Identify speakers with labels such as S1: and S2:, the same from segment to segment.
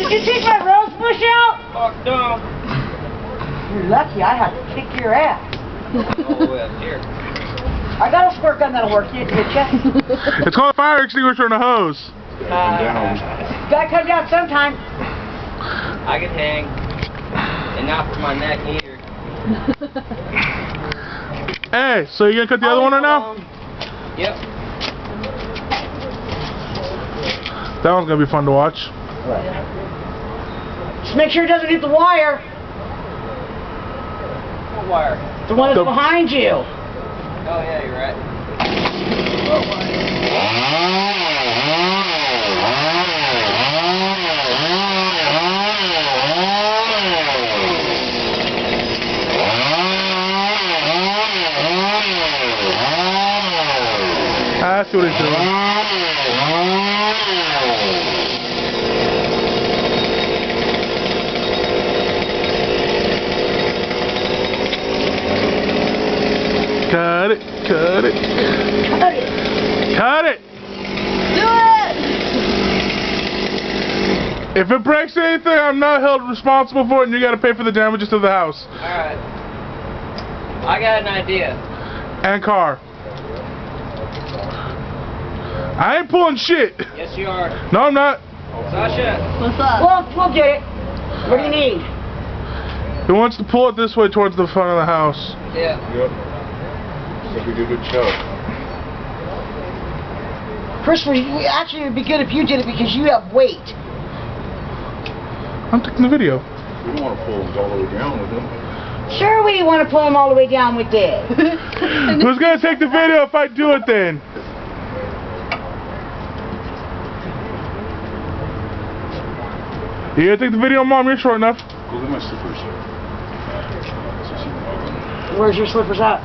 S1: Did you take my rose bush out?
S2: Fuck no.
S1: You're lucky I have to kick your ass.
S2: All the way up here.
S1: I got a squirt gun that'll work. You get you.
S3: It's called a fire extinguisher and a hose.
S1: Gotta come down sometime.
S2: I can hang. And not for my neck either.
S3: Hey, so you gonna cut the other one right now?
S2: Yep.
S3: That one's gonna be fun to watch.
S1: Just make sure it doesn't hit the wire.
S2: What wire?
S1: The one that's behind you.
S2: Oh yeah, you're right.
S3: I see what he's doing. Cut it, cut it.
S1: Cut it.
S3: Cut it!
S1: Do it!
S3: If it breaks anything, I'm not held responsible for it, and you gotta pay for the damages to the house.
S2: Alright. I got an idea.
S3: And car. I ain't pulling shit.
S2: Yes, you are.
S3: No, I'm not.
S2: Sasha.
S4: What's up?
S1: We'll get it. What do you need?
S3: He wants to pull it this way towards the front of the house.
S2: Yeah.
S5: Yep. So we did a good job.
S1: Christopher, actually it would be good if you did it because you have weight.
S3: I'm taking the video.
S5: We don't want to pull them all the way down with them.
S1: Sure we want to pull them all the way down with it.
S3: Who's gonna take the video if I do it then? You gonna take the video, Mom? You're short enough.
S5: Go get my slippers.
S1: Where's your slippers at?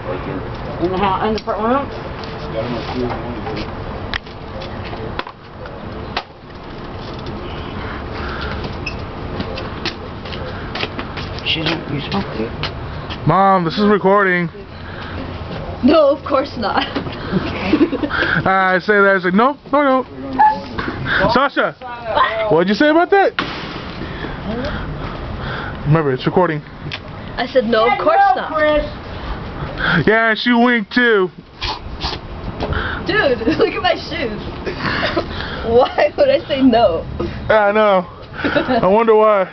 S5: Right there.
S1: In the house, in the front room?
S5: Got them up here.
S1: She doesn't use smoke, do you?
S3: Mom, this is recording.
S4: No, of course not.
S3: I say that. It's like, no, no, no. Sasha, what'd you say about that? Remember, it's recording.
S4: I said no, of course not.
S1: Chris.
S3: Yeah, she winked too.
S4: Dude, look at my shoes. Why would I say no?
S3: I know. I wonder why.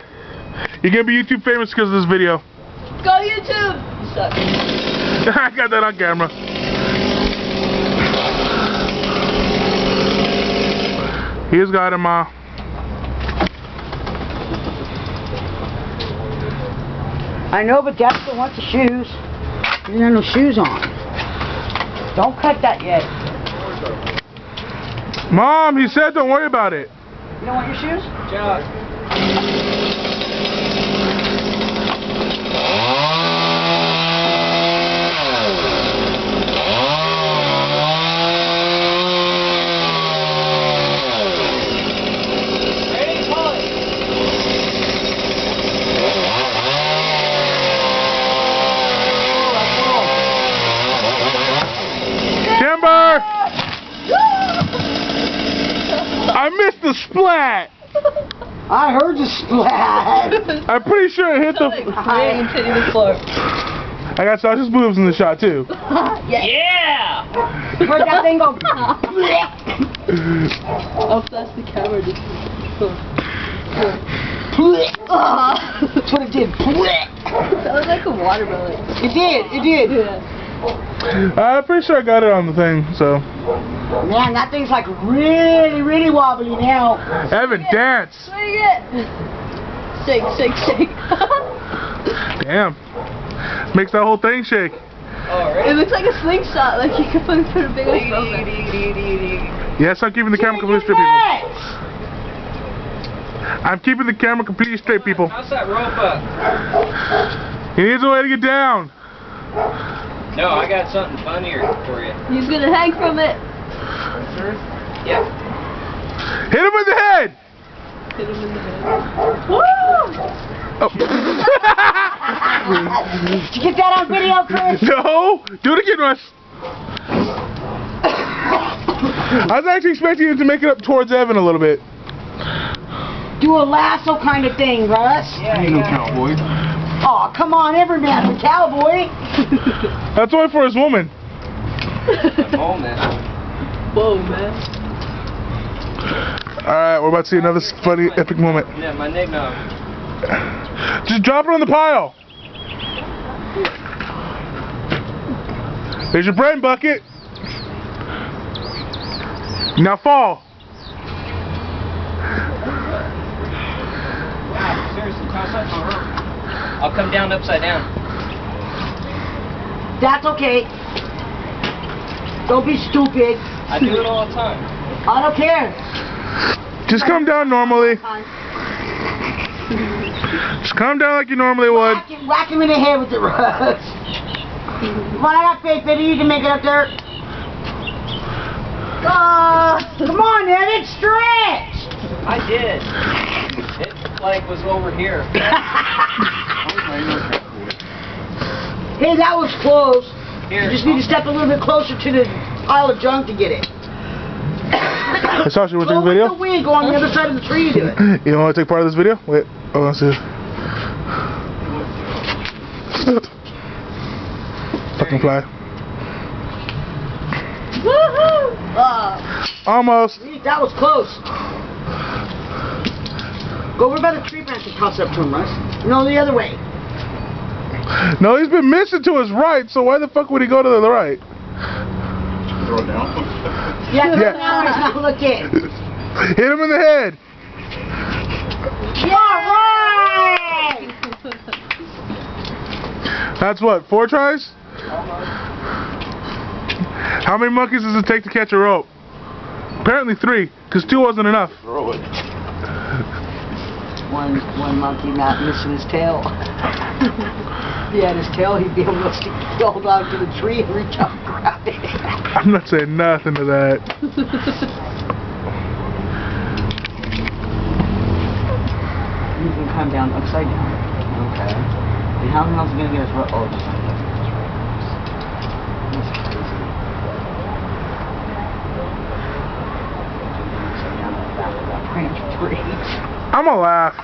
S3: You're gonna be YouTube famous because of this video.
S4: Go YouTube! You suck.
S3: I got that on camera. He's got him, Ma.
S1: I know, but Dad still wants the shoes. You don't have no shoes on. Don't cut that yet.
S3: Mom, he said don't worry about it.
S1: You don't want your shoes?
S2: Josh.
S3: Timber! I missed the splat!
S1: I heard the splat.
S3: I'm pretty sure it hit the...
S4: Bang into the floor.
S3: I got Sasha's boobs in the shot too.
S2: Yeah!
S1: Heard that thing go.
S4: Oh, that's the camera.
S1: That's what it did.
S4: That was like a watermelon.
S1: It did. It did.
S4: Yeah.
S3: I'm pretty sure I got it on the thing, so...
S1: Man, that thing's like really, really wobbly now.
S3: Evan, dance!
S4: Swing it! Shake, shake, shake.
S3: Damn. Makes that whole thing shake.
S2: Oh,
S4: It looks like a slingshot, like you could put a big old smoke in.
S3: Yes, I'm keeping the camera completely straight, people. I'm keeping the camera completely straight, people.
S2: How's that rope up?
S3: He needs a way to get down.
S2: No, I got something funnier for you.
S4: He's gonna hang from it.
S2: Yeah.
S3: Hit him in the head!
S4: Hit him in the head.
S3: Oh.
S1: Did you get that on video, Chris?
S3: No! Do it again, Russ. I was actually expecting him to make it up towards Evan a little bit.
S1: Do do a lasso kind of thing, Russ.
S2: Yeah,
S5: Ain't no cowboy.
S1: Oh, come on, every man's a cowboy.
S3: That's only for his woman.
S2: Oh, man.
S4: Whoa, man.
S3: Alright, we're about to see another funny, epic moment.
S2: Yeah, my nickname.
S3: Just drop it on the pile. There's your brain bucket. Now fall.
S2: Wow, seriously, toss up my rope. I'll come down upside down.
S1: That's okay. Don't be stupid.
S2: I do it all the time.
S1: I don't care.
S3: Just come down normally. Just come down like you normally would.
S1: Whack him in the head with the Russ. Come on, I got faith that you can make it up there. Come on, Evan, stretch.
S2: I did. It like was over here.
S1: Hey, that was close.
S2: Here.
S1: You just need to step a little bit closer to the pile of junk to get it.
S3: Hey, Sasha, you want to
S1: Go
S3: take a video?
S1: with the wing, go on the other side of the tree to do it.
S3: You want to take part of this video? Wait, oh, let's see. Fucking fly.
S4: Woohoo!
S3: Almost.
S1: That was close. Go over by the tree branch and toss it up to him, Russ. No, the other way.
S3: No, he's been missing to his right, so why the fuck would he go to the right?
S5: Throw it down.
S1: Yeah,
S3: Yeah.
S1: now he's not looking.
S3: Hit him in the head.
S1: Yeah, right!
S3: That's what, 4 tries? How many monkeys does it take to catch a rope? Apparently 3, because 2 wasn't enough.
S5: Throw it.
S1: One monkey not missing his tail. If he had his tail, he'd be able to hold on to the tree and reach up and grab it.
S3: I'm not saying nothing to that.
S1: You can come down upside down. Okay. And how else gonna get us? Oh, just like that. That's crazy. Upside down on the back of that branch tree.
S3: I'm gonna laugh.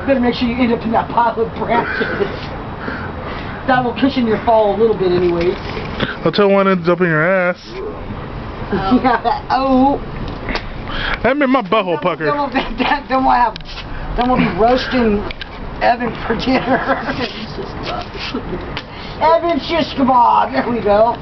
S1: Better make sure you end up in that pile of branches. That will cushion your fall a little bit anyways.
S3: Until one ends up in your ass.
S1: Yeah, oh.
S3: That made my butthole pucker.
S1: Then we'll be roasting Evan for dinner. Evan shish kebab. There we go.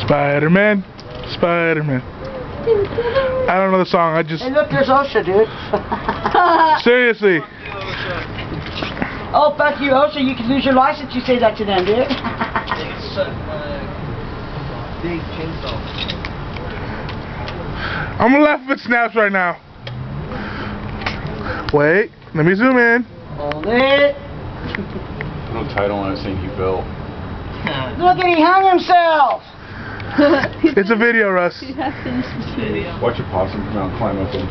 S3: Spider-Man, Spider-Man. I don't know the song, I just...
S1: Hey look, there's OSHA, dude.
S3: Seriously.
S1: Oh, fuck you, OSHA. You can lose your license. You say that to them, dude.
S2: Big chainsaw.
S3: I'm gonna laugh if it snaps right now. Wait, let me zoom in.
S1: Hold it.
S5: No title on it saying he fell.
S1: Look at he hung himself.
S3: It's a video, Russ.
S4: He has finished this video.
S5: Watch a possum come out and climb up him.